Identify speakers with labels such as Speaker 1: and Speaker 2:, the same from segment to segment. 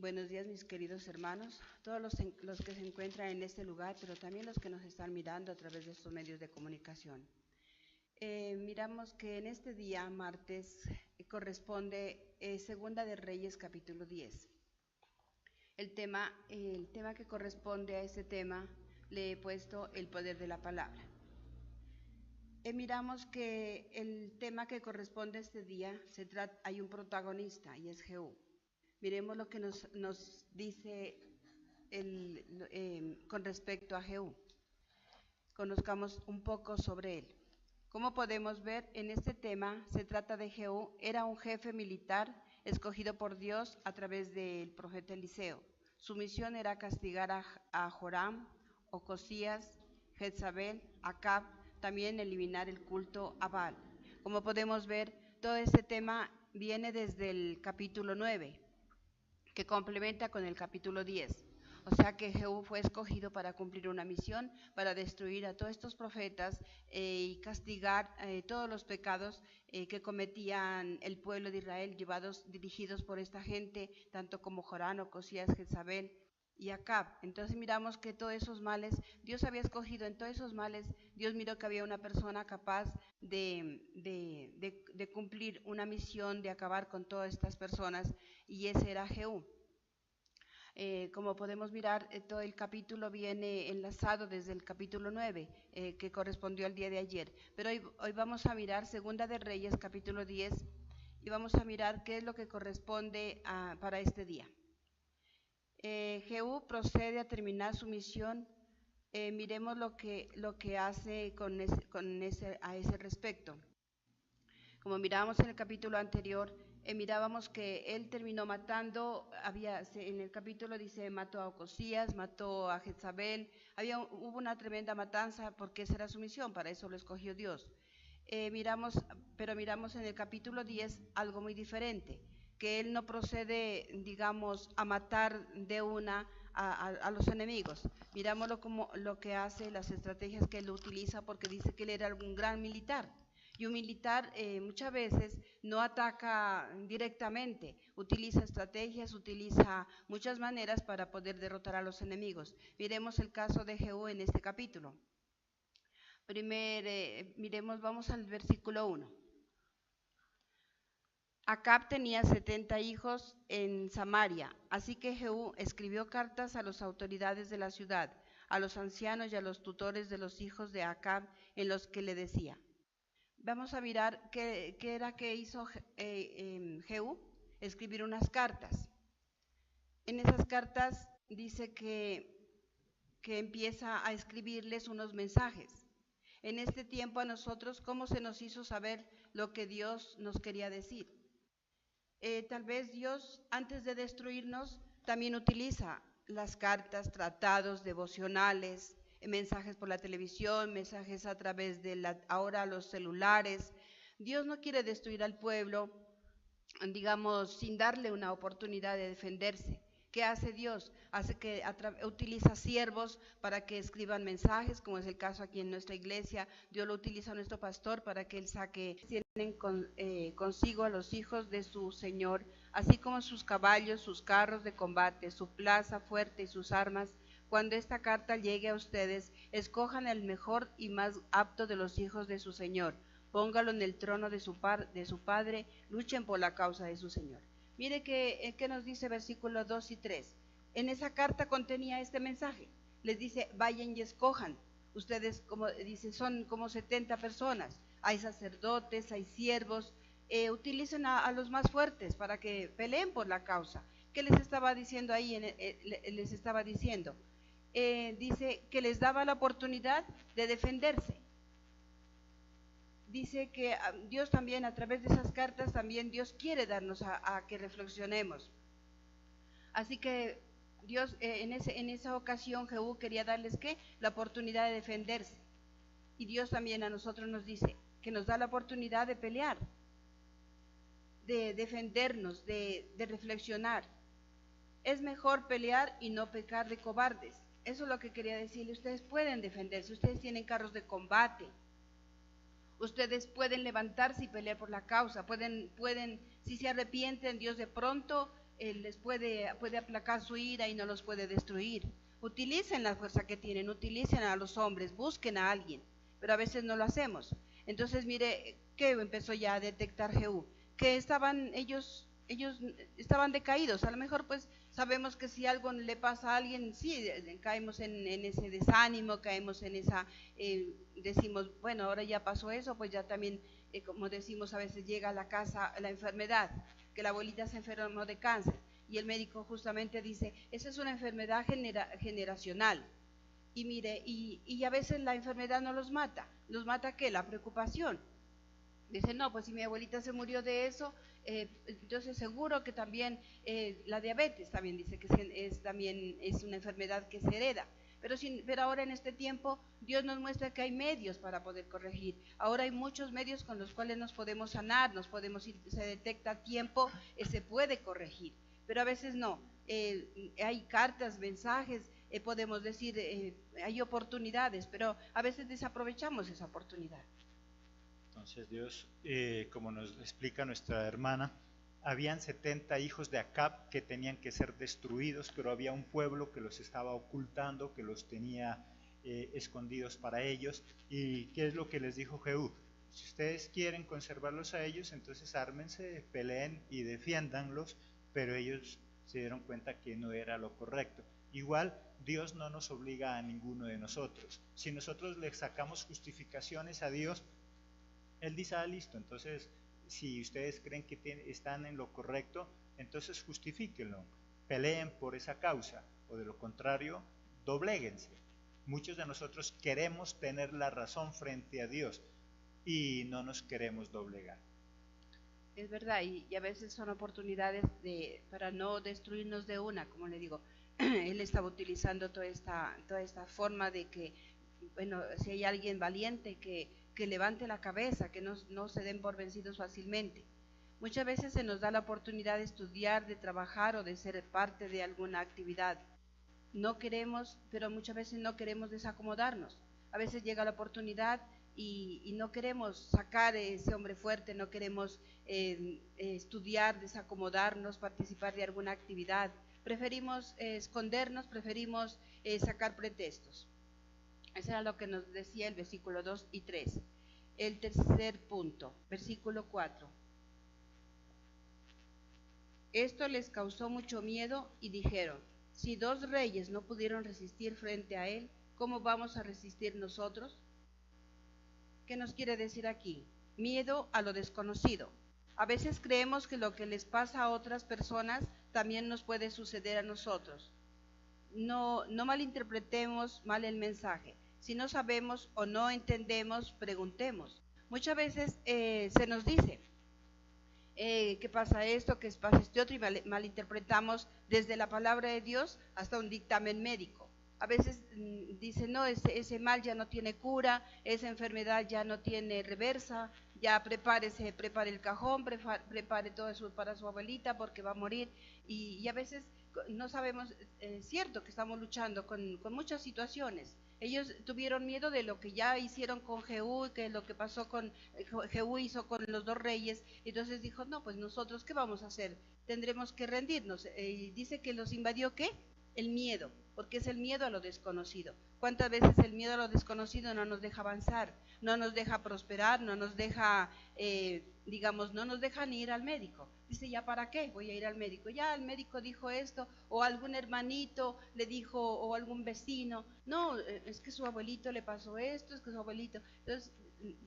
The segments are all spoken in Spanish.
Speaker 1: Buenos días, mis queridos hermanos, todos los que se encuentran en este lugar, pero también los que nos están mirando a través de estos medios de comunicación. Miramos que en este día, martes, corresponde Segunda de Reyes, capítulo 10. El tema que corresponde a este tema le he puesto el poder de la palabra. Miramos que el tema que corresponde a este día, hay un protagonista y es Jehú. Miremos lo que nos dice con respecto a Jehú. Conozcamos un poco sobre él. Como podemos ver, en este tema se trata de Jehú, era un jefe militar escogido por Dios a través del profeta Eliseo. Su misión era castigar a Joram, Ocosías, Jezabel, Acab, también eliminar el culto a Baal. Como podemos ver, todo este tema viene desde el capítulo 9, que complementa con el capítulo 10. O sea que Jehú fue escogido para cumplir una misión, para destruir a todos estos profetas y castigar todos los pecados que cometían el pueblo de Israel, dirigidos por esta gente, tanto como Joram, Ocosías, Jezabel y Acab. Entonces miramos que todos esos males, Dios había escogido en todos esos males, Dios miró que había una persona capaz de cumplir una misión, de acabar con todas estas personas, y ese era Jehú. Como podemos mirar, todo el capítulo viene enlazado desde el capítulo 9, que correspondió al día de ayer. Pero hoy vamos a mirar Segunda de Reyes, capítulo 10, y vamos a mirar qué es lo que corresponde para este día. Jehú procede a terminar su misión. Miremos lo que hace a ese respecto. Como mirábamos en el capítulo anterior, mirábamos que él terminó matando, en el capítulo dice, mató a Ocosías, mató a Jezabel, hubo una tremenda matanza porque esa era su misión, para eso lo escogió Dios. Pero miramos en el capítulo 10 algo muy diferente, que él no procede, digamos, a matar de una a los enemigos. Mirámoslo como lo que hace, las estrategias que él utiliza, porque dice que él era un gran militar. Y un militar muchas veces no ataca directamente, utiliza estrategias, utiliza muchas maneras para poder derrotar a los enemigos. Miremos el caso de Jehú en este capítulo. Vamos al versículo 1. Acab tenía 70 hijos en Samaria, así que Jehú escribió cartas a las autoridades de la ciudad, a los ancianos y a los tutores de los hijos de Acab, en los que le decía. Vamos a mirar qué era que hizo Jehú, escribir unas cartas. En esas cartas dice que empieza a escribirles unos mensajes. En este tiempo a nosotros, ¿cómo se nos hizo saber lo que Dios nos quería decir? Tal vez Dios, antes de destruirnos, también utiliza las cartas, tratados, devocionales, mensajes por la televisión, mensajes a través de ahora los celulares. Dios no quiere destruir al pueblo, digamos, sin darle una oportunidad de defenderse. ¿Qué hace Dios? Hace que utiliza siervos para que escriban mensajes, como es el caso aquí en nuestra iglesia. Dios lo utiliza a nuestro pastor para que él tienen consigo a los hijos de su Señor, así como sus caballos, sus carros de combate, su plaza fuerte y sus armas. Cuando esta carta llegue a ustedes, escojan el mejor y más apto de los hijos de su Señor. Póngalo en el trono de su padre, luchen por la causa de su Señor. Mire que nos dice versículos 2 y 3. En esa carta contenía este mensaje. Les dice, vayan y escojan. Ustedes, como dice, son como 70 personas. Hay sacerdotes, hay siervos. Utilicen a los más fuertes para que peleen por la causa. ¿Qué les estaba diciendo ahí? Les estaba diciendo, dice que les daba la oportunidad de defenderse. Dice que Dios también, a través de esas cartas, también Dios quiere darnos a que reflexionemos. Así que Dios, en esa ocasión, Jehú quería darles ¿qué? La oportunidad de defenderse. Y Dios también a nosotros nos dice que nos da la oportunidad de pelear, de defendernos, de reflexionar. Es mejor pelear y no pecar de cobardes. Eso es lo que quería decirle. Ustedes pueden defenderse, ustedes tienen carros de combate. Ustedes pueden levantarse y pelear por la causa, pueden, si se arrepienten, Dios de pronto les puede aplacar su ira y no los puede destruir. Utilicen la fuerza que tienen, utilicen a los hombres, busquen a alguien, pero a veces no lo hacemos. Entonces mire, ¿qué empezó ya a detectar Jehú? Que ellos estaban decaídos. A lo mejor pues sabemos que si algo le pasa a alguien, sí, caemos en ese desánimo, caemos en esa, decimos, bueno, ahora ya pasó eso, pues ya también, como decimos, a veces llega a la casa la enfermedad, que la abuelita se enfermó de cáncer, y el médico justamente dice, esa es una enfermedad generacional. Y mire, y a veces la enfermedad no los mata ¿qué? La preocupación. Dice, no, pues si mi abuelita se murió de eso, entonces seguro que también la diabetes también dice que también es una enfermedad que se hereda. Pero ahora en este tiempo Dios nos muestra que hay medios para poder corregir. Ahora hay muchos medios con los cuales nos podemos sanar, se detecta a tiempo, se puede corregir. Pero a veces no. Hay cartas, mensajes, podemos decir, hay oportunidades, pero a veces desaprovechamos esa oportunidad.
Speaker 2: Entonces Dios, como nos explica nuestra hermana, habían 70 hijos de Acab que tenían que ser destruidos, pero había un pueblo que los estaba ocultando, que los tenía escondidos para ellos. ¿Y qué es lo que les dijo Jehú? Si ustedes quieren conservarlos a ellos, entonces ármense, peleen y defiéndanlos, pero ellos se dieron cuenta que no era lo correcto. Igual, Dios no nos obliga a ninguno de nosotros. Si nosotros le sacamos justificaciones a Dios, Él dice, listo, entonces si ustedes creen que están en lo correcto, entonces justifíquenlo, peleen por esa causa, o de lo contrario, dobléguense. Muchos de nosotros queremos tener la razón frente a Dios y no nos queremos doblegar.
Speaker 1: Es verdad, y a veces son oportunidades para no destruirnos de una, como le digo. Él estaba utilizando toda esta forma de que, bueno, si hay alguien valiente que levante la cabeza, que no se den por vencidos fácilmente. Muchas veces se nos da la oportunidad de estudiar, de trabajar o de ser parte de alguna actividad. No queremos, pero muchas veces no queremos desacomodarnos. A veces llega la oportunidad y no queremos sacar ese hombre fuerte, no queremos estudiar, desacomodarnos, participar de alguna actividad. Preferimos escondernos, preferimos sacar pretextos. Eso era lo que nos decía el versículo 2 y 3. El tercer punto, versículo 4. Esto les causó mucho miedo y dijeron, si 2 reyes no pudieron resistir frente a él, ¿cómo vamos a resistir nosotros? ¿Qué nos quiere decir aquí? Miedo a lo desconocido. A veces creemos que lo que les pasa a otras personas también nos puede suceder a nosotros. No malinterpretemos mal el mensaje. Si no sabemos o no entendemos, preguntemos. Muchas veces se nos dice, ¿qué pasa esto? ¿Qué pasa este otro? Y malinterpretamos desde la palabra de Dios hasta un dictamen médico. A veces dicen, no, ese mal ya no tiene cura, esa enfermedad ya no tiene reversa, ya prepare el cajón, prepare todo eso para su abuelita porque va a morir. Y a veces no sabemos, es cierto que estamos luchando con muchas situaciones. Ellos tuvieron miedo de lo que ya hicieron con Jehú, que lo que pasó con Jehú hizo con los 2 reyes. Entonces dijo, no, pues nosotros, ¿qué vamos a hacer? Tendremos que rendirnos. Y dice que los invadió, ¿qué? El miedo, porque es el miedo a lo desconocido. ¿Cuántas veces el miedo a lo desconocido no nos deja avanzar, no nos deja prosperar, no nos deja, no nos deja ni ir al médico? Dice, ¿ya para qué voy a ir al médico? Ya el médico dijo esto, o algún hermanito le dijo, o algún vecino, no, es que su abuelito le pasó esto, es que su abuelito. Entonces,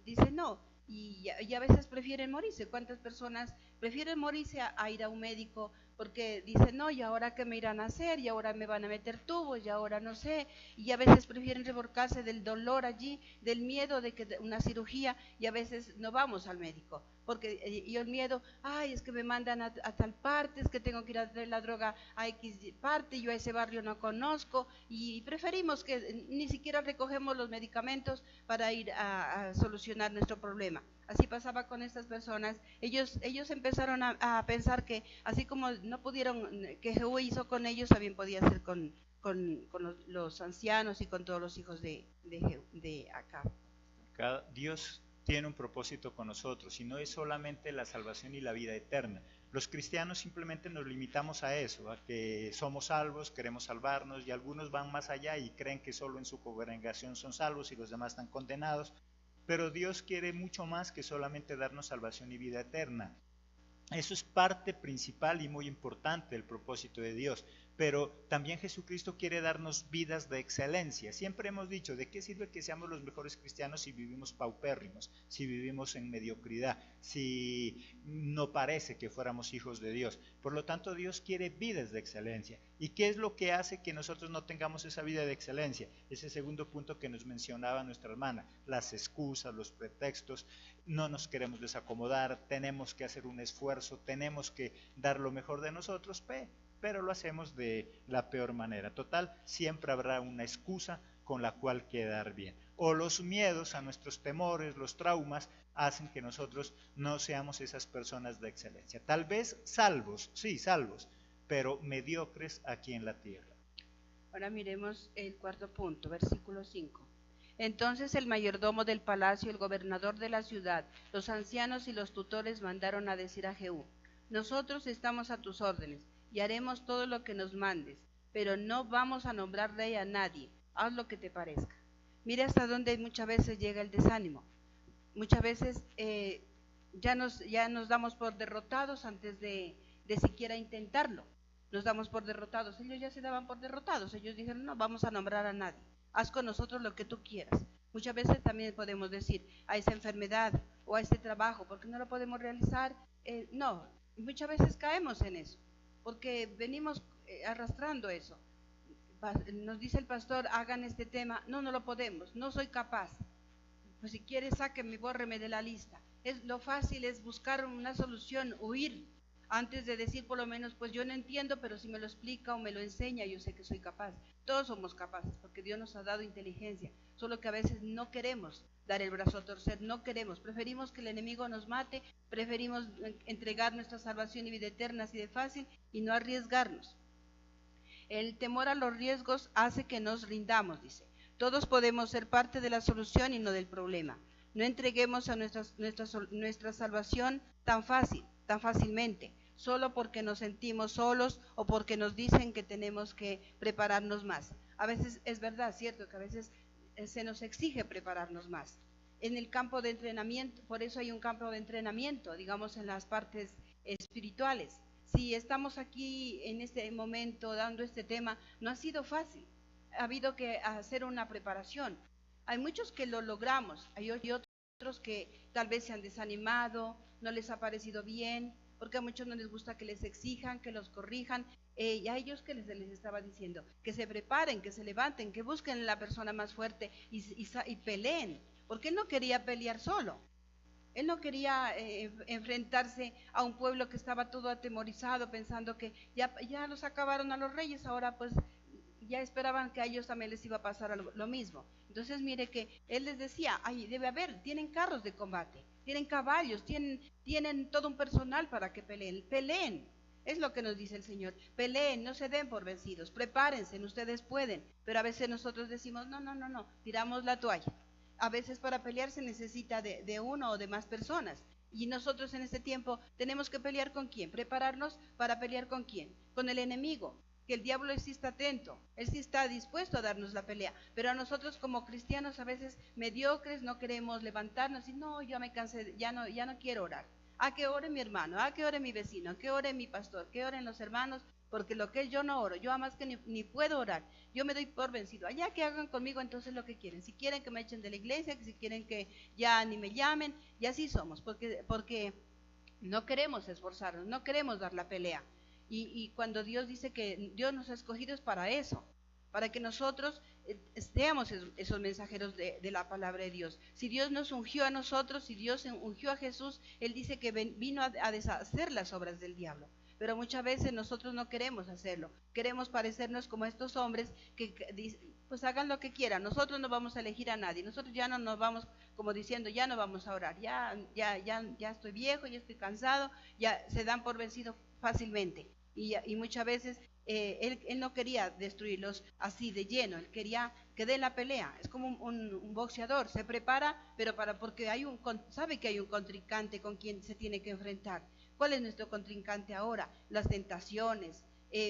Speaker 1: dice, no, y a veces prefieren morirse. ¿Cuántas personas prefieren morirse a ir a un médico? Porque dicen, no, ¿y ahora qué me irán a hacer? Y ahora me van a meter tubos, y ahora no sé. Y a veces prefieren revolcarse del dolor allí, del miedo de que una cirugía, y a veces no vamos al médico. Porque y el miedo, ay, es que me mandan a tal parte, es que tengo que ir a traer la droga a X parte, yo a ese barrio no conozco, y preferimos que ni siquiera recogemos los medicamentos para ir a solucionar nuestro problema. Así pasaba con estas personas. Ellos empezaron a pensar que así como no pudieron, que Jehú hizo con ellos, también podía hacer con los ancianos y con todos los hijos de Acab.
Speaker 2: Dios tiene un propósito con nosotros y no es solamente la salvación y la vida eterna. Los cristianos simplemente nos limitamos a eso, a que somos salvos, queremos salvarnos, y algunos van más allá y creen que solo en su congregación son salvos y los demás están condenados, pero Dios quiere mucho más que solamente darnos salvación y vida eterna. Eso es parte principal y muy importante del propósito de Dios, pero también Jesucristo quiere darnos vidas de excelencia. Siempre hemos dicho, ¿de qué sirve que seamos los mejores cristianos si vivimos paupérrimos, si vivimos en mediocridad, si no parece que fuéramos hijos de Dios? Por lo tanto, Dios quiere vidas de excelencia. ¿Y qué es lo que hace que nosotros no tengamos esa vida de excelencia? Ese segundo punto que nos mencionaba nuestra hermana, las excusas, los pretextos. No nos queremos desacomodar, tenemos que hacer un esfuerzo, tenemos que dar lo mejor de nosotros, pero lo hacemos de la peor manera. Total, siempre habrá una excusa con la cual quedar bien. O los miedos a nuestros temores, los traumas, hacen que nosotros no seamos esas personas de excelencia. Tal vez salvos, sí, salvos, pero mediocres aquí en la tierra.
Speaker 1: Ahora miremos el cuarto punto, versículo 5. Entonces el mayordomo del palacio, el gobernador de la ciudad, los ancianos y los tutores mandaron a decir a Jehú: nosotros estamos a tus órdenes y haremos todo lo que nos mandes, pero no vamos a nombrar rey a nadie, haz lo que te parezca. Mira hasta dónde muchas veces llega el desánimo. Muchas veces ya nos damos por derrotados antes de siquiera intentarlo. Nos damos por derrotados. Ellos ya se daban por derrotados. Ellos dijeron: no vamos a nombrar a nadie, haz con nosotros lo que tú quieras. Muchas veces también podemos decir: a esa enfermedad o a este trabajo, ¿por qué no lo podemos realizar? No, muchas veces caemos en eso, porque venimos arrastrando eso. Nos dice el pastor: hagan este tema, no lo podemos, no soy capaz. Pues si quieres, sáquenme, bórreme de la lista. Lo fácil es buscar una solución, huir, antes de decir por lo menos, pues yo no entiendo, pero si me lo explica o me lo enseña, yo sé que soy capaz. Todos somos capaces, porque Dios nos ha dado inteligencia, solo que a veces no queremos dar el brazo a torcer, no queremos, preferimos que el enemigo nos mate, preferimos entregar nuestra salvación y vida eterna así de fácil y no arriesgarnos. El temor a los riesgos hace que nos rindamos, dice. Todos podemos ser parte de la solución y no del problema. No entreguemos a nuestra salvación tan fácilmente, solo porque nos sentimos solos o porque nos dicen que tenemos que prepararnos más. A veces es verdad, cierto, que a veces se nos exige prepararnos más. En el campo de entrenamiento, por eso hay un campo de entrenamiento, digamos, en las partes espirituales. Si estamos aquí en este momento dando este tema, no ha sido fácil. Ha habido que hacer una preparación. Hay muchos que lo logramos, hay otros que tal vez se han desanimado, no les ha parecido bien, porque a muchos no les gusta que les exijan, que los corrijan, y a ellos que les estaba diciendo, que se preparen, que se levanten, que busquen la persona más fuerte y peleen, porque él no quería pelear solo. Él no quería enfrentarse a un pueblo que estaba todo atemorizado, pensando que ya los acabaron a los reyes, ahora pues ya esperaban que a ellos también les iba a pasar lo mismo. Entonces mire que él les decía: ay, debe haber, tienen carros de combate, tienen caballos, tienen todo un personal para que peleen. Es lo que nos dice el Señor: peleen, no se den por vencidos, prepárense, ustedes pueden. Pero a veces nosotros decimos: no, tiramos la toalla. A veces para pelear se necesita de uno o de más personas. Y nosotros en este tiempo tenemos que pelear ¿con quién? Prepararnos para pelear ¿con quién? Con el enemigo, que el diablo sí está atento, él sí está dispuesto a darnos la pelea, pero a nosotros como cristianos a veces mediocres no queremos levantarnos y no, yo me cansé, ya no quiero orar. A que ore mi hermano, a que ore mi vecino, a que ore mi pastor, que oren los hermanos, porque lo que es yo no oro, yo además que ni puedo orar, yo me doy por vencido. Allá que hagan conmigo entonces lo que quieren, si quieren que me echen de la iglesia, que si quieren que ya ni me llamen, y así somos, porque no queremos esforzarnos, no queremos dar la pelea. Y cuando Dios dice que Dios nos ha escogido es para eso, para que nosotros seamos esos mensajeros de la palabra de Dios. Si Dios nos ungió a nosotros, si Dios ungió a Jesús, Él dice que vino a deshacer las obras del diablo. Pero muchas veces nosotros no queremos hacerlo, queremos parecernos como estos hombres que pues hagan lo que quieran, nosotros no vamos a elegir a nadie, nosotros ya no nos vamos como diciendo, ya no vamos a orar, ya estoy viejo, ya estoy cansado, ya se dan por vencido fácilmente. Y muchas veces Él no quería destruirlos así de lleno, él quería que den la pelea. Es como un boxeador, se prepara, pero porque sabe que hay un contrincante con quien se tiene que enfrentar. ¿Cuál es nuestro contrincante ahora? Las tentaciones,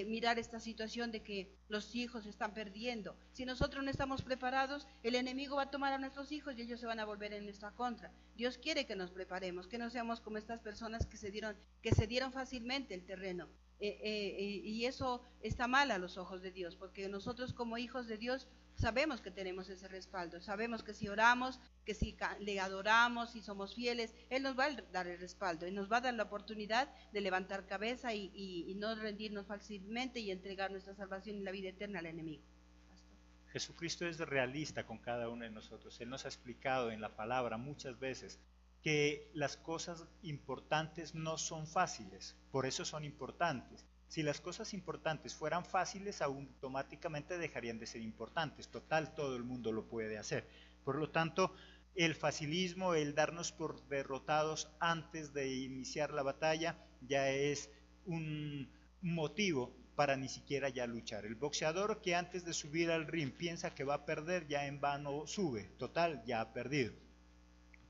Speaker 1: mirar esta situación de que los hijos están perdiendo. Si nosotros no estamos preparados, el enemigo va a tomar a nuestros hijos y ellos se van a volver en nuestra contra. Dios quiere que nos preparemos, que no seamos como estas personas que se dieron fácilmente el terreno. Y eso está mal a los ojos de Dios, porque nosotros como hijos de Dios sabemos que tenemos ese respaldo, sabemos que si oramos, que si le adoramos y somos fieles, Él nos va a dar el respaldo, Él nos va a dar la oportunidad de levantar cabeza y no rendirnos fácilmente y entregar nuestra salvación y la vida eterna al enemigo. Pastor.
Speaker 2: Jesucristo es realista con cada uno de nosotros. Él nos ha explicado en la palabra muchas veces que las cosas importantes no son fáciles, por eso son importantes. Si las cosas importantes fueran fáciles, automáticamente dejarían de ser importantes. Total, todo el mundo lo puede hacer. Por lo tanto, el facilismo, el darnos por derrotados antes de iniciar la batalla, ya es un motivo para ni siquiera ya luchar. El boxeador que antes de subir al ring piensa que va a perder, ya en vano sube. Total, ya ha perdido.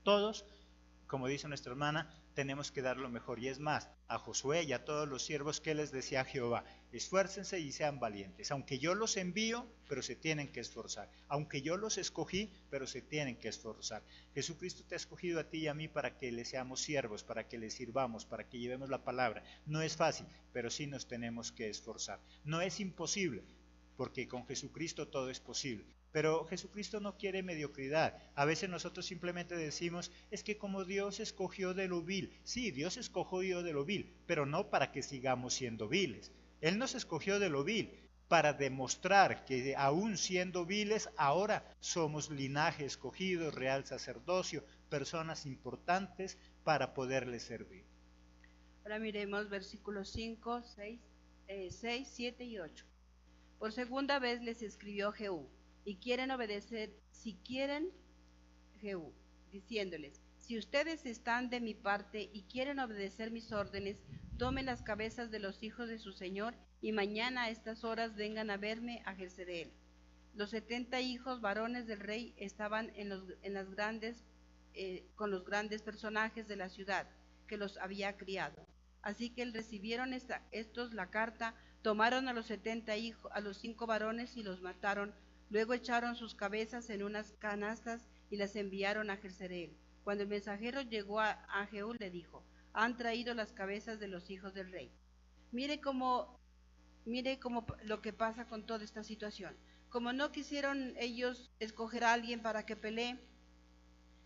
Speaker 2: Todos, como dice nuestra hermana, tenemos que dar lo mejor. Y es más, a Josué y a todos los siervos, que les decía a Jehová: esfuércense y sean valientes. Aunque yo los envío, pero se tienen que esforzar. Aunque yo los escogí, pero se tienen que esforzar. Jesucristo te ha escogido a ti y a mí para que le seamos siervos, para que le sirvamos, para que llevemos la palabra. No es fácil, pero sí nos tenemos que esforzar. No es imposible, porque con Jesucristo todo es posible. Pero Jesucristo no quiere mediocridad. A veces nosotros simplemente decimos: es que como Dios escogió de lo vil. Sí, Dios escogió de lo vil, pero no para que sigamos siendo viles. Él nos escogió de lo vil para demostrar que aún siendo viles, ahora somos linaje escogido, real sacerdocio, personas importantes para poderle servir.
Speaker 1: Ahora miremos versículos 5, 6, 7 y 8. Por segunda vez les escribió Jehú, y quieren obedecer, Jehú, diciéndoles: si ustedes están de mi parte y quieren obedecer mis órdenes, tomen las cabezas de los hijos de su señor, y mañana a estas horas vengan a verme a Jezreel. Los 70 hijos varones del rey estaban con los grandes personajes de la ciudad, que los había criado. Así que recibieron estos la carta, tomaron a los 70 hijos, a los 5 varones, y los mataron. Luego echaron sus cabezas en unas canastas y las enviaron a Jezreel. Cuando el mensajero llegó a Jehú, le dijo: han traído las cabezas de los hijos del rey. Mire cómo lo que pasa con toda esta situación. Como no quisieron ellos escoger a alguien para que pelee,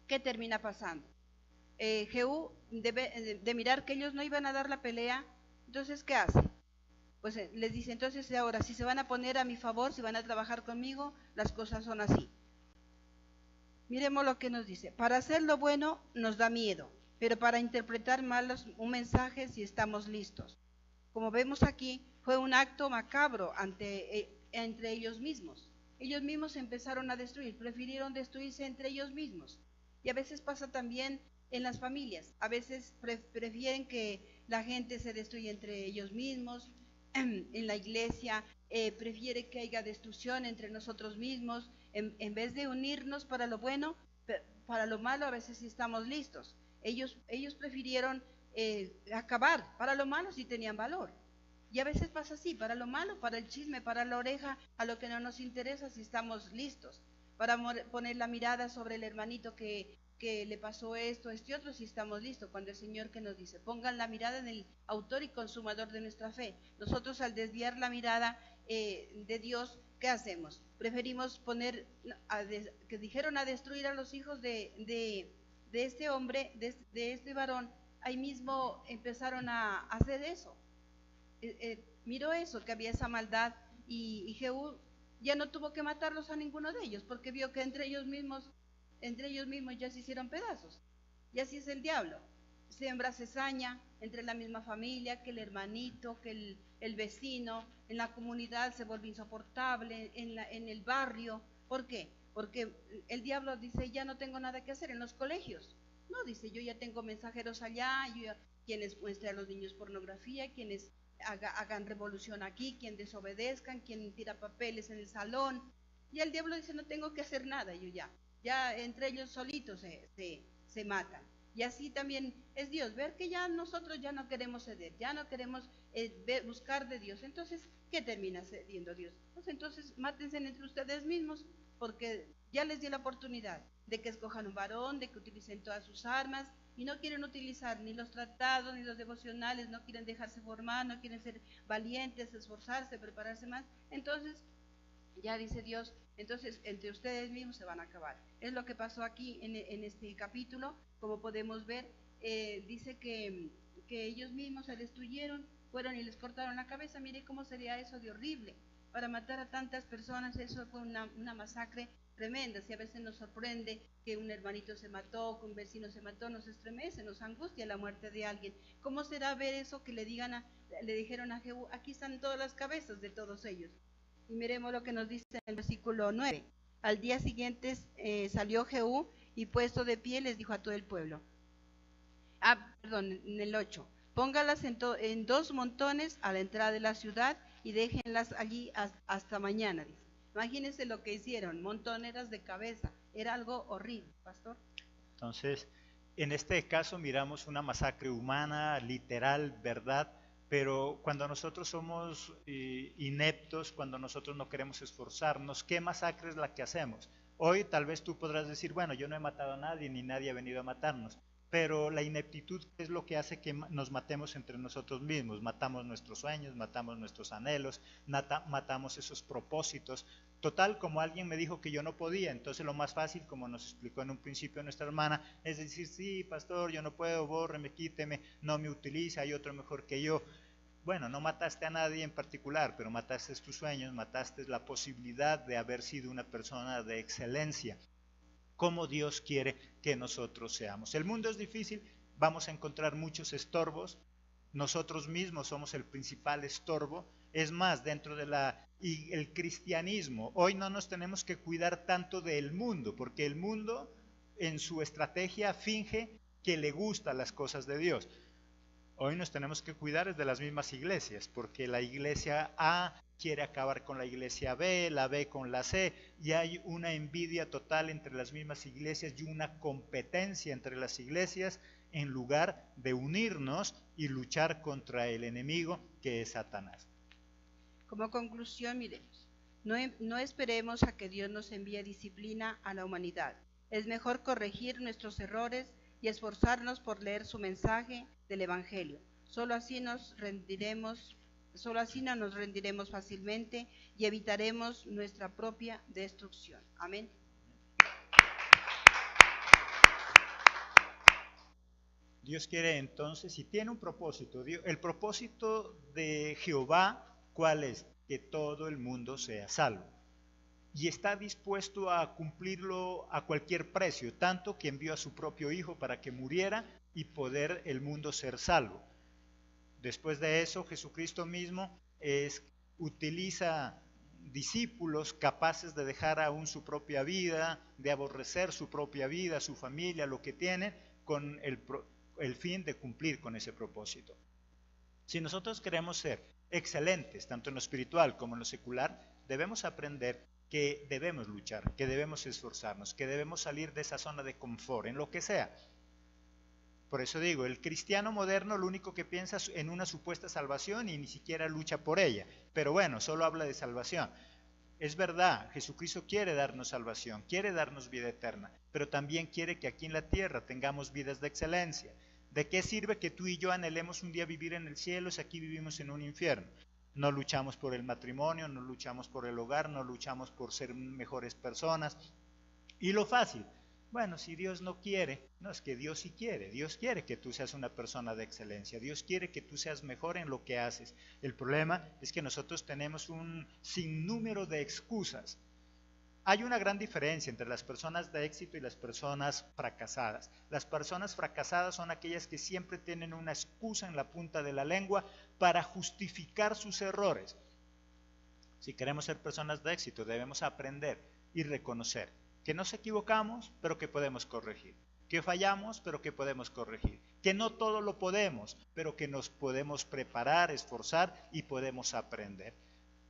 Speaker 1: ¿qué termina pasando? Jehú, de mirar que ellos no iban a dar la pelea, entonces ¿qué hace? Pues les dice: entonces ahora, si se van a poner a mi favor, si van a trabajar conmigo, las cosas son así. Miremos lo que nos dice: para hacer lo bueno nos da miedo, pero para interpretar mal un mensaje si estamos listos. Como vemos aquí, fue un acto macabro entre ellos mismos. Ellos mismos empezaron a destruir, prefirieron destruirse entre ellos mismos. Y a veces pasa también en las familias. A veces prefieren que la gente se destruya entre ellos mismos. En la iglesia prefiere que haya destrucción entre nosotros mismos. En vez de unirnos para lo bueno, para lo malo a veces sí estamos listos. Ellos prefirieron acabar. Para lo malo sí tenían valor. Y a veces pasa así: para lo malo, para el chisme, para la oreja, a lo que no nos interesa, si estamos listos. Para poner la mirada sobre el hermanito que le pasó esto, este otro, si estamos listos. Cuando el Señor que nos dice: pongan la mirada en el autor y consumador de nuestra fe. Nosotros, al desviar la mirada de Dios, ¿qué hacemos? Preferimos poner, que dijeron a destruir a los hijos de este hombre, de este varón. Ahí mismo empezaron a hacer eso. Miró eso, que había esa maldad, y Jehú ya no tuvo que matarlos a ninguno de ellos, porque vio que entre ellos mismos ya se hicieron pedazos. Y así es el diablo: siembra cizaña entre la misma familia, que el hermanito, que el vecino, en la comunidad se vuelve insoportable, en el barrio. ¿Por qué? Porque el diablo dice: ya no tengo nada que hacer. En los colegios, no, dice: yo ya tengo mensajeros allá, quienes muestran a los niños pornografía, quienes hagan revolución aquí, quien desobedezcan, quien tira papeles en el salón. Y el diablo dice, no tengo que hacer nada, yo ya entre ellos solitos se matan. Y así también es Dios, ver que ya nosotros ya no queremos ceder, ya no queremos buscar de Dios. Entonces, ¿qué termina cediendo Dios? Pues entonces mátense entre ustedes mismos, porque ya les dio la oportunidad de que escojan un varón, de que utilicen todas sus armas, y no quieren utilizar ni los tratados ni los devocionales, no quieren dejarse formar, no quieren ser valientes, esforzarse, prepararse más. Entonces, ya dice Dios, entonces entre ustedes mismos se van a acabar. Es lo que pasó aquí en este capítulo, como podemos ver, dice que ellos mismos se destruyeron, fueron y les cortaron la cabeza. Mire cómo sería eso de horrible, para matar a tantas personas. Eso fue una masacre tremenda. Si a veces nos sorprende que un hermanito se mató, que un vecino se mató, nos estremece, nos angustia la muerte de alguien. ¿Cómo será ver eso que le dijeron a Jehú, aquí están todas las cabezas de todos ellos? Y miremos lo que nos dice en el versículo 9. Al día siguiente salió Jehú y puesto de pie les dijo a todo el pueblo. En el 8. Póngalas en 2 montones a la entrada de la ciudad y déjenlas allí hasta mañana. Dice. Imagínense lo que hicieron, montoneras de cabeza. Era algo horrible, pastor.
Speaker 2: Entonces, en este caso miramos una masacre humana, literal, verdad, pero cuando nosotros somos ineptos, cuando nosotros no queremos esforzarnos, ¿qué masacre es la que hacemos? Hoy tal vez tú podrás decir, bueno, yo no he matado a nadie, ni nadie ha venido a matarnos, pero la ineptitud es lo que hace que nos matemos entre nosotros mismos, matamos nuestros sueños, matamos nuestros anhelos, matamos esos propósitos. Total, como alguien me dijo que yo no podía, entonces lo más fácil, como nos explicó en un principio nuestra hermana, es decir, sí, pastor, yo no puedo, bórreme, quíteme, no me utilice, hay otro mejor que yo. Bueno, no mataste a nadie en particular, pero mataste tus sueños, mataste la posibilidad de haber sido una persona de excelencia, como Dios quiere que nosotros seamos. El mundo es difícil, vamos a encontrar muchos estorbos, nosotros mismos somos el principal estorbo. Es más, dentro de el cristianismo, hoy no nos tenemos que cuidar tanto del mundo, porque el mundo en su estrategia finge que le gustan las cosas de Dios. Hoy nos tenemos que cuidar de las mismas iglesias, porque la iglesia A quiere acabar con la iglesia B, la B con la C, y hay una envidia total entre las mismas iglesias y una competencia entre las iglesias en lugar de unirnos y luchar contra el enemigo que es Satanás.
Speaker 1: Como conclusión, miremos, no esperemos a que Dios nos envíe disciplina a la humanidad. Es mejor corregir nuestros errores y esforzarnos por leer su mensaje del Evangelio. Solo así no nos rendiremos fácilmente y evitaremos nuestra propia destrucción. Amén.
Speaker 2: Dios quiere entonces, y tiene un propósito. El propósito de Jehová, ¿cuál es? Que todo el mundo sea salvo. Y está dispuesto a cumplirlo a cualquier precio, tanto que envió a su propio Hijo para que muriera y poder el mundo ser salvo. Después de eso, Jesucristo mismo utiliza discípulos capaces de dejar aún su propia vida, de aborrecer su propia vida, su familia, lo que tienen, con el fin de cumplir con ese propósito. Si nosotros queremos ser excelentes, tanto en lo espiritual como en lo secular, debemos aprender que debemos luchar, que debemos esforzarnos, que debemos salir de esa zona de confort, en lo que sea. Por eso digo, el cristiano moderno lo único que piensa es en una supuesta salvación y ni siquiera lucha por ella. Pero bueno, solo habla de salvación. Es verdad, Jesucristo quiere darnos salvación, quiere darnos vida eterna, pero también quiere que aquí en la tierra tengamos vidas de excelencia. ¿De qué sirve que tú y yo anhelemos un día vivir en el cielo si aquí vivimos en un infierno? No luchamos por el matrimonio, no luchamos por el hogar, no luchamos por ser mejores personas. Y lo fácil, bueno, si Dios no quiere, no, es que Dios sí quiere. Dios quiere que tú seas una persona de excelencia. Dios quiere que tú seas mejor en lo que haces. El problema es que nosotros tenemos un sinnúmero de excusas. Hay una gran diferencia entre las personas de éxito y las personas fracasadas. Las personas fracasadas son aquellas que siempre tienen una excusa en la punta de la lengua para justificar sus errores. Si queremos ser personas de éxito, debemos aprender y reconocer que nos equivocamos, pero que podemos corregir, que fallamos, pero que podemos corregir, que no todo lo podemos, pero que nos podemos preparar, esforzar y podemos aprender.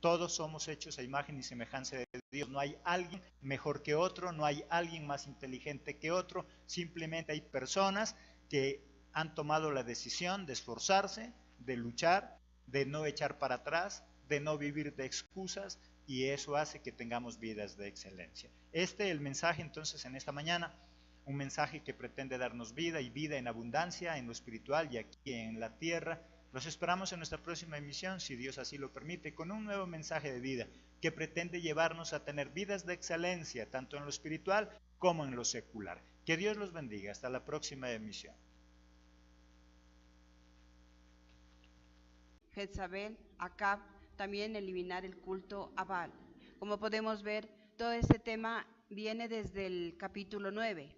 Speaker 2: Todos somos hechos a imagen y semejanza de Dios. No hay alguien mejor que otro, no hay alguien más inteligente que otro, simplemente hay personas que han tomado la decisión de esforzarse, de luchar, de no echar para atrás, de no vivir de excusas, y eso hace que tengamos vidas de excelencia. Este es el mensaje entonces en esta mañana, un mensaje que pretende darnos vida y vida en abundancia en lo espiritual y aquí en la tierra. Los esperamos en nuestra próxima emisión, si Dios así lo permite, con un nuevo mensaje de vida que pretende llevarnos a tener vidas de excelencia, tanto en lo espiritual como en lo secular. Que Dios los bendiga. Hasta la próxima emisión.
Speaker 1: Jezabel, Acab, también eliminar el culto a Baal. Como podemos ver, todo este tema viene desde el capítulo 9,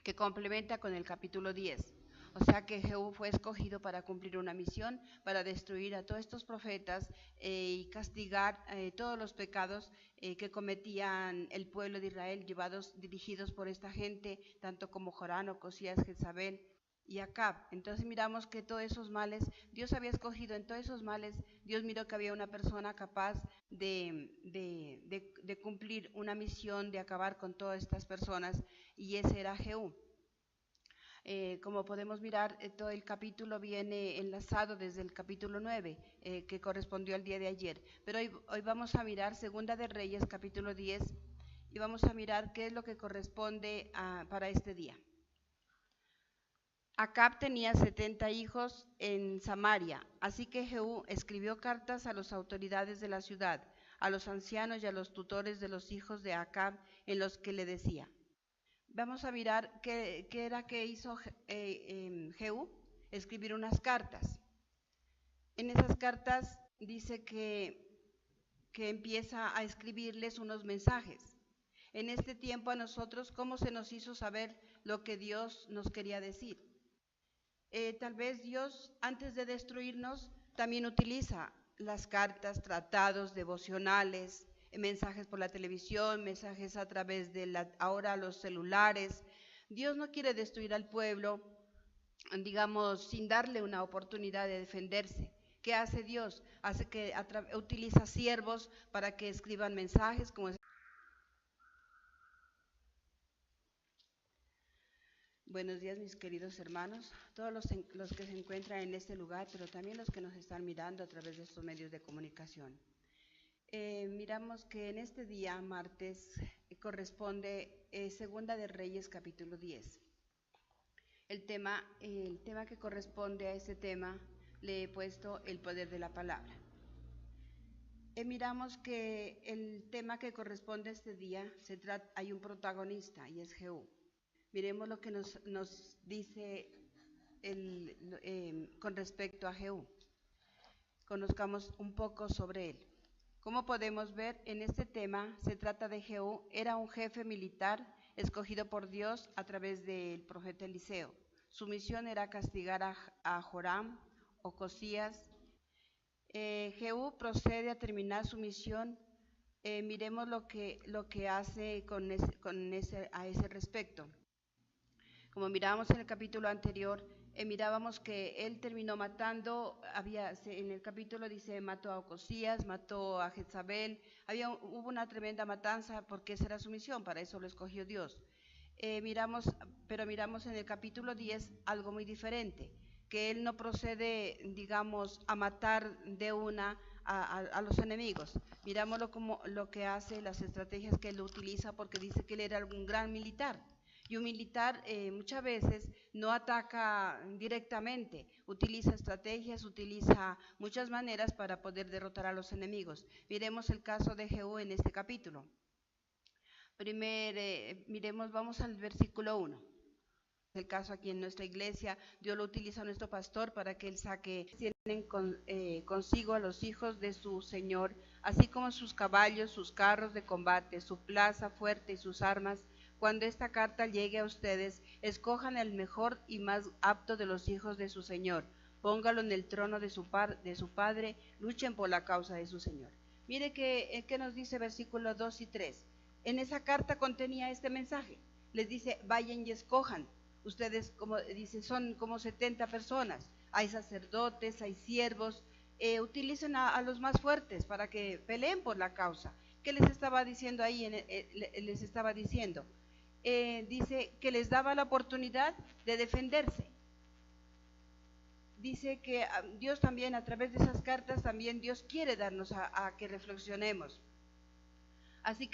Speaker 1: que complementa con el capítulo 10. O sea que Jehú fue escogido para cumplir una misión, para destruir a todos estos profetas y castigar todos los pecados que cometían el pueblo de Israel, dirigidos por esta gente, tanto como Jorán, Ocosías, Jezabel y Acab. Entonces miramos que todos esos males, Dios había escogido en todos esos males, Dios miró que había una persona capaz de cumplir una misión, de acabar con todas estas personas, y ese era Jehú. Como podemos mirar, todo el capítulo viene enlazado desde el capítulo 9, que correspondió al día de ayer. Pero hoy vamos a mirar Segunda de Reyes, capítulo 10, y vamos a mirar qué es lo que corresponde para este día. Acab tenía 70 hijos en Samaria, así que Jehú escribió cartas a las autoridades de la ciudad, a los ancianos y a los tutores de los hijos de Acab, en los que le decía. Vamos a mirar qué era que hizo Jehú, escribir unas cartas. En esas cartas dice que empieza a escribirles unos mensajes. En este tiempo a nosotros, ¿cómo se nos hizo saber lo que Dios nos quería decir? Tal vez Dios, antes de destruirnos, también utiliza las cartas, tratados, devocionales, mensajes por la televisión, mensajes a través de ahora los celulares. Dios no quiere destruir al pueblo, digamos, sin darle una oportunidad de defenderse. ¿Qué hace Dios? Hace que utiliza siervos para que escriban mensajes como Buenos días, mis queridos hermanos, todos los que se encuentran en este lugar, pero también los que nos están mirando a través de estos medios de comunicación. Miramos que en este día, martes, corresponde Segunda de Reyes, capítulo 10. El tema que corresponde a este tema le he puesto el poder de la palabra. Miramos que el tema que corresponde a este día, hay un protagonista y es Jehú. Miremos lo que nos dice con respecto a Jehú. Conozcamos un poco sobre él. Como podemos ver, en este tema se trata de Jehú, era un jefe militar escogido por Dios a través del profeta Eliseo. Su misión era castigar a Joram, Ocosías. Jehú procede a terminar su misión. Miremos lo que hace a ese respecto. Como mirábamos en el capítulo anterior, mirábamos que él terminó matando, en el capítulo dice, mató a Ocosías, mató a Jezabel, hubo una tremenda matanza porque esa era su misión, para eso lo escogió Dios. Pero miramos en el capítulo 10 algo muy diferente, que él no procede, digamos, a matar de una a los enemigos. Mirámoslo como lo que hace, las estrategias que él utiliza, porque dice que él era un gran militar. Y un militar muchas veces no ataca directamente, utiliza estrategias, utiliza muchas maneras para poder derrotar a los enemigos. Miremos el caso de Jehú en este capítulo. Vamos al versículo 1. El caso aquí en nuestra iglesia, Dios lo utiliza a nuestro pastor para que él tienen consigo a los hijos de su Señor, así como sus caballos, sus carros de combate, su plaza fuerte y sus armas. Cuando esta carta llegue a ustedes, escojan el mejor y más apto de los hijos de su Señor, póngalo en el trono de su padre, luchen por la causa de su Señor. Mire que nos dice versículos 2 y 3. En esa carta contenía este mensaje. Les dice, vayan y escojan ustedes, como dice, son como 70 personas, hay sacerdotes, hay siervos, utilicen a los más fuertes para que peleen por la causa. ¿Qué les estaba diciendo ahí? Les estaba diciendo, dice que les daba la oportunidad de defenderse. Dice que Dios también, a través de esas cartas, también Dios quiere darnos a que reflexionemos. Así que